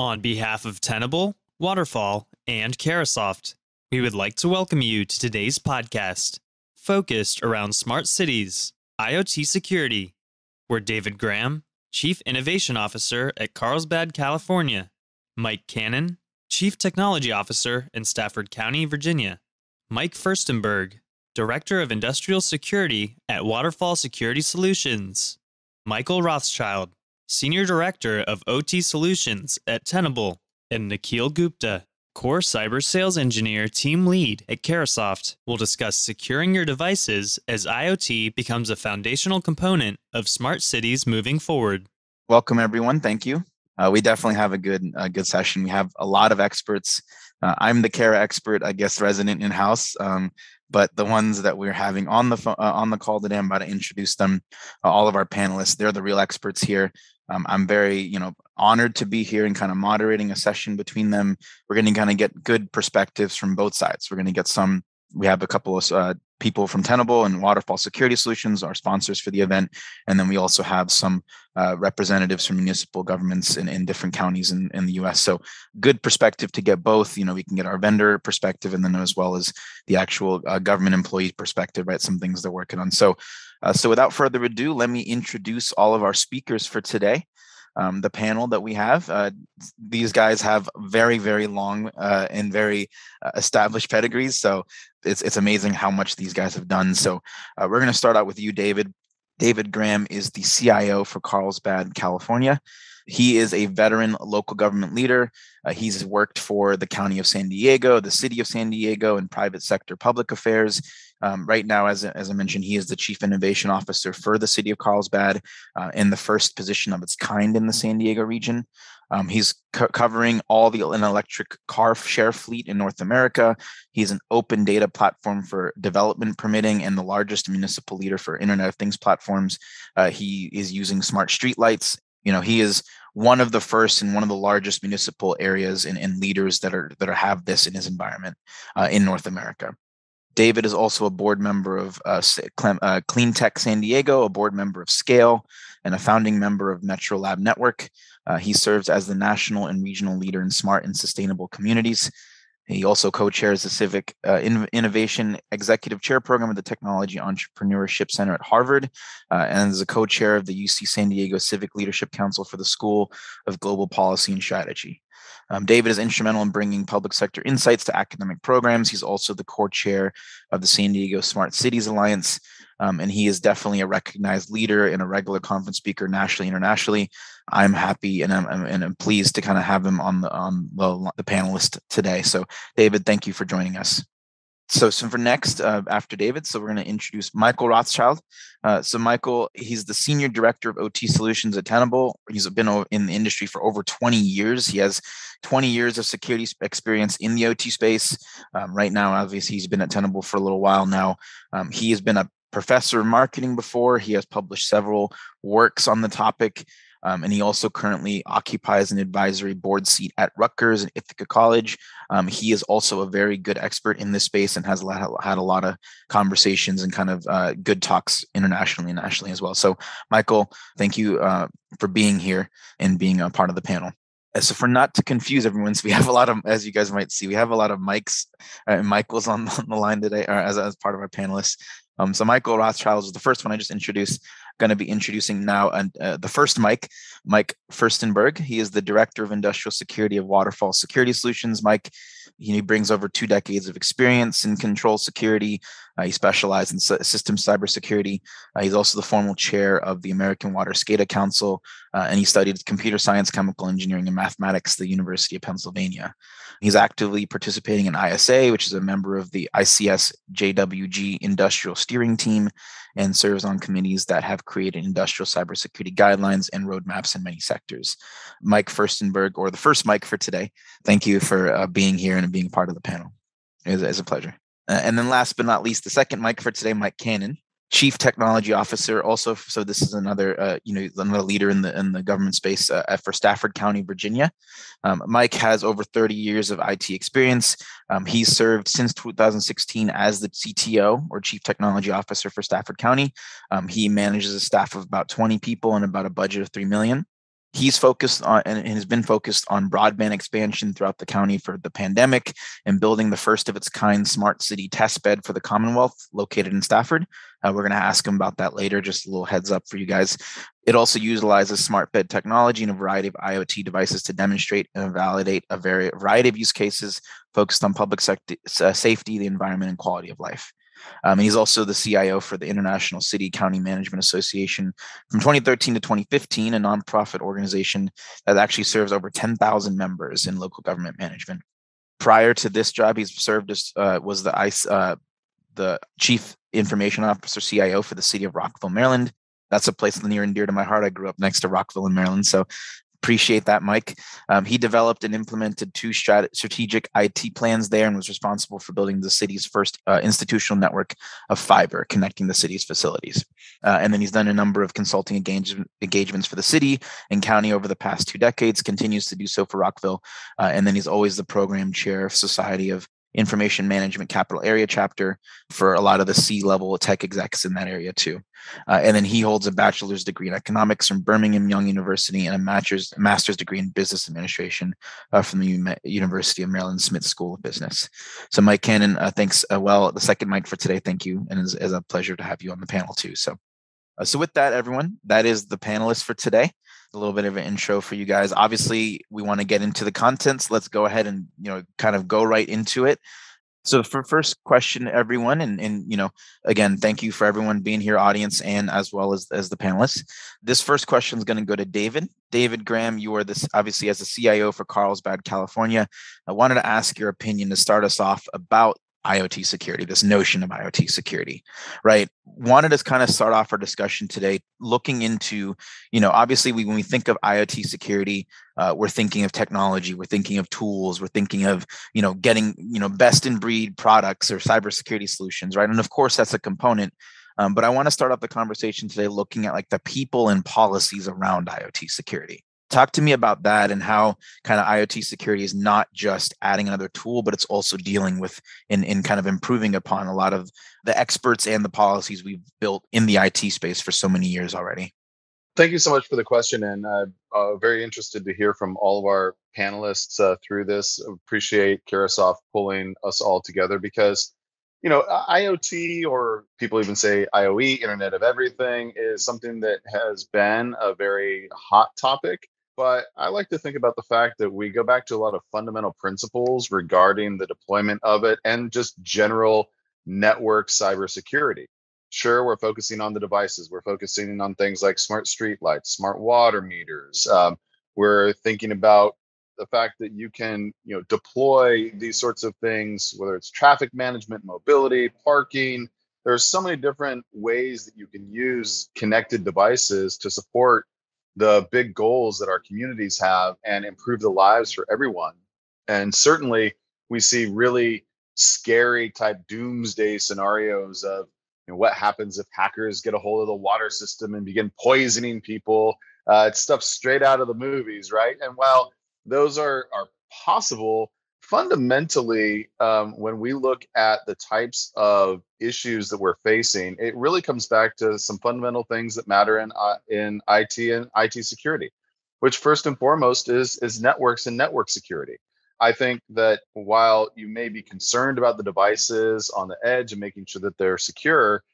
On behalf of Tenable, Waterfall, and Carahsoft, we would like to welcome you to today's podcast, focused around smart cities, IoT security, where David Graham, Chief Innovation Officer at Carlsbad, California, Mike Cannon, Chief Technology Officer in Stafford County, Virginia, Mike Furstenberg, Director of Industrial Security at Waterfall Security Solutions, Michael Rothschild, Senior Director of OT Solutions at Tenable, and Nikhil Gupta, Core Cyber Sales Engineer Team Lead at Carahsoft, will discuss securing your devices as IoT becomes a foundational component of smart cities moving forward. Welcome, everyone. Thank you. We definitely have a good session. We have a lot of experts. I'm the Cara expert, I guess, resident in-house. But the ones that we're having on the call today, I'm about to introduce them. All of our panelists, they're the real experts here. I'm very, honored to be here and kind of moderating a session between them. We're going to kind of get good perspectives from both sides. We're going to get we have a couple of people from Tenable and Waterfall Security Solutions, our sponsors for the event. And then we also have some representatives from municipal governments in different counties in the US. So good perspective to get both. We can get our vendor perspective and then as well as the actual government employee perspective, right? Some things they're working on. So without further ado, let me introduce all of our speakers for today. The panel that we have, these guys have very, very long and very established pedigrees. So it's amazing how much these guys have done. So we're going to start out with you, David. David Graham is the CIO for Carlsbad, California. He is a veteran local government leader. He's worked for the County of San Diego, the City of San Diego, and private sector public affairs. Right now, as I mentioned, he is the Chief Innovation Officer for the City of Carlsbad, in the first position of its kind in the San Diego region. He's covering all an electric car share fleet in North America. He's an open data platform for development permitting and the largest municipal leader for Internet of Things platforms. He is using smart streetlights. He is one of the first and one of the largest municipal areas and leaders that have this in his environment in North America. David is also a board member of Clean Tech San Diego, a board member of Scale, and a founding member of Metro Lab Network. He serves as the national and regional leader in smart and sustainable communities. He also co-chairs the Civic Innovation Executive Chair Program of the Technology Entrepreneurship Center at Harvard, and is a co-chair of the UC San Diego Civic Leadership Council for the School of Global Policy and Strategy. David is instrumental in bringing public sector insights to academic programs. He's also the core chair of the San Diego Smart Cities Alliance, and he is definitely a recognized leader and a regular conference speaker nationally, internationally. I'm happy and I'm pleased to kind of have him on the panelist today. So, David, thank you for joining us. So for next, after David, so we're going to introduce Michael Rothschild. So Michael, he's the Senior Director of OT Solutions at Tenable. He's been in the industry for over 20 years. He has 20 years of security experience in the OT space. Right now, obviously, he's been at Tenable for a little while now. He has been a professor of marketing before. He has published several works on the topic. And he also currently occupies an advisory board seat at Rutgers and Ithaca College. He is also a very good expert in this space and has had a lot of conversations and kind of good talks internationally and nationally as well. So, Michael, thank you for being here and being a part of the panel. So for not to confuse everyone, so we have a lot of, as you guys might see, we have a lot of Mikes and Michaels on the line today, or as part of our panelists. So Michael Rothschild is the first one I just introduced. Going to be introducing now the first Mike Furstenberg. He is the Director of Industrial Security of Waterfall Security Solutions. Mike, he brings over 2 decades of experience in control security. He specialized in systems cybersecurity. He's also the formal chair of the American Water SCADA Council, and he studied computer science, chemical engineering, and mathematics at the University of Pennsylvania. He's actively participating in ISA, which is a member of the ICS JWG Industrial Steering Team, and serves on committees that have created industrial cybersecurity guidelines and roadmaps in many sectors. Mike Furstenberg, or the first Mike for today, thank you for being here and being part of the panel. It's a pleasure. And then last but not least, the second Mike for today, Mike Cannon, Chief Technology Officer. Also, so this is another leader in the government space for Stafford County, Virginia. Mike has over 30 years of IT experience. He's served since 2016 as the CTO, or Chief Technology Officer, for Stafford County. He manages a staff of about 20 people and about a budget of $3 million. He's focused on and has been focused on broadband expansion throughout the county for the pandemic and building the first of its kind smart city test bed for the Commonwealth located in Stafford. We're going to ask him about that later. Just a little heads up for you guys. It also utilizes smart bed technology and a variety of IoT devices to demonstrate and validate a variety of use cases focused on public safety, the environment, and quality of life. And he's also the CIO for the International City County Management Association from 2013 to 2015, a nonprofit organization that actually serves over 10,000 members in local government management. Prior to this job, he's served as was the Chief Information Officer (CIO) for the city of Rockville, Maryland. That's a place near and dear to my heart. I grew up next to Rockville in Maryland, so appreciate that, Mike. He developed and implemented 2 strategic IT plans there and was responsible for building the city's first institutional network of fiber connecting the city's facilities. And then he's done a number of consulting engagements for the city and county over the past 2 decades, continues to do so for Rockville. And then he's always the program chair of Society of Information Management Capital Area chapter for a lot of the C-level tech execs in that area too. And then he holds a bachelor's degree in economics from Birmingham Young University and a master's degree in business administration from the University of Maryland Smith School of Business. So Mike Cannon, thanks. The second mic for today. Thank you. And it's a pleasure to have you on the panel too. So with that, everyone, that is the panelists for today. A little bit of an intro for you guys. Obviously, we want to get into the contents. Let's go ahead and kind of go right into it. So for first question, everyone, and again, thank you for everyone being here, audience, and as well as the panelists. This first question is going to go to David. David Graham, you are this obviously as a CIO for Carlsbad, California. I wanted to ask your opinion to start us off about IoT security, this notion of IoT security, right? Wanted to kind of start off our discussion today looking into, obviously when we think of IoT security, we're thinking of technology, we're thinking of tools, we're thinking of, getting, best in breed products or cybersecurity solutions, right? And of course that's a component. But I want to start off the conversation today looking at like the people and policies around IoT security. Talk to me about that and how kind of IoT security is not just adding another tool, but it's also dealing with in kind of improving upon a lot of the experts and the policies we've built in the IT space for so many years already. Thank you so much for the question, and I'm very interested to hear from all of our panelists through this. Appreciate Carahsoft pulling us all together because, IoT, or people even say IoE, Internet of Everything, is something that has been a very hot topic. But I like to think about the fact that we go back to a lot of fundamental principles regarding the deployment of it and just general network cybersecurity. Sure, we're focusing on the devices. We're focusing on things like smart street lights, smart water meters. We're thinking about the fact that you can, deploy these sorts of things, whether it's traffic management, mobility, parking. There's so many different ways that you can use connected devices to support the big goals that our communities have and improve the lives for everyone. And certainly we see really scary type doomsday scenarios of what happens if hackers get a hold of the water system and begin poisoning people. It's stuff straight out of the movies, right? And while those are possible, fundamentally, when we look at the types of issues that we're facing, it really comes back to some fundamental things that matter in IT and IT security, which first and foremost is networks and network security. I think that while you may be concerned about the devices on the edge and making sure that they're secure,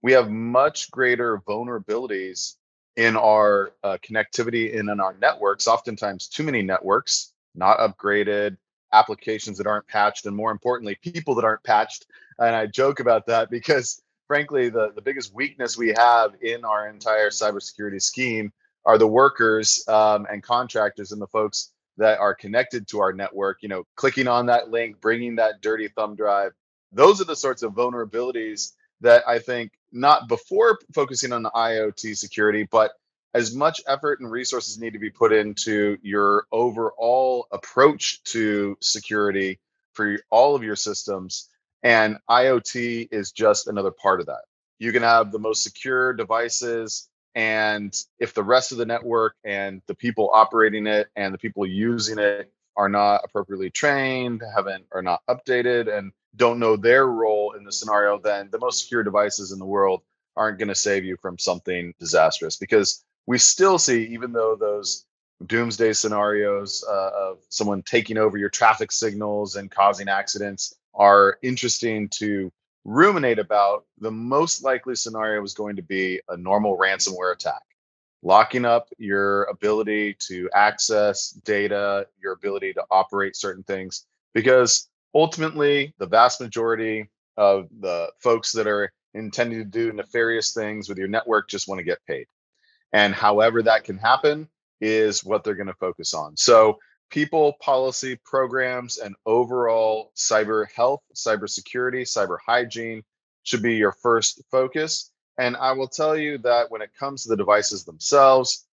we have much greater vulnerabilities in our connectivity and in our networks, oftentimes too many networks, not upgraded, applications that aren't patched, and more importantly, people that aren't patched. And I joke about that because, frankly, the biggest weakness we have in our entire cybersecurity scheme are the workers and contractors and the folks that are connected to our network, clicking on that link, bringing that dirty thumb drive. Those are the sorts of vulnerabilities that I think, not before focusing on the IoT security, but as much effort and resources need to be put into your overall approach to security for all of your systems. And IoT is just another part of that. You can have the most secure devices, and if the rest of the network and the people operating it and the people using it are not appropriately trained, are not updated, and don't know their role in the scenario, then the most secure devices in the world aren't going to save you from something disastrous. Because we still see, even though those doomsday scenarios of someone taking over your traffic signals and causing accidents are interesting to ruminate about. The most likely scenario is going to be a normal ransomware attack, locking up your ability to access data, your ability to operate certain things, because ultimately the vast majority of the folks that are intending to do nefarious things with your network just want to get paid. And however that can happen is what they're going to focus on. So people, policy, programs, and overall cyber health, cyber security, cyber hygiene should be your first focus. And I will tell you that when it comes to the devices themselves,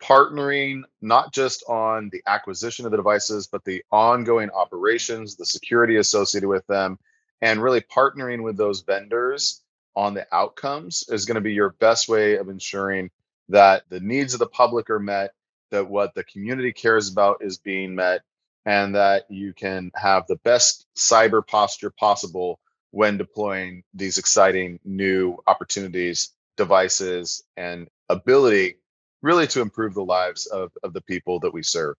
partnering not just on the acquisition of the devices, but the ongoing operations, the security associated with them, and really partnering with those vendors on the outcomes is going to be your best way of ensuring that the needs of the public are met, that what the community cares about is being met, and that you can have the best cyber posture possible when deploying these exciting new opportunities, devices, and ability really to improve the lives of the people that we serve.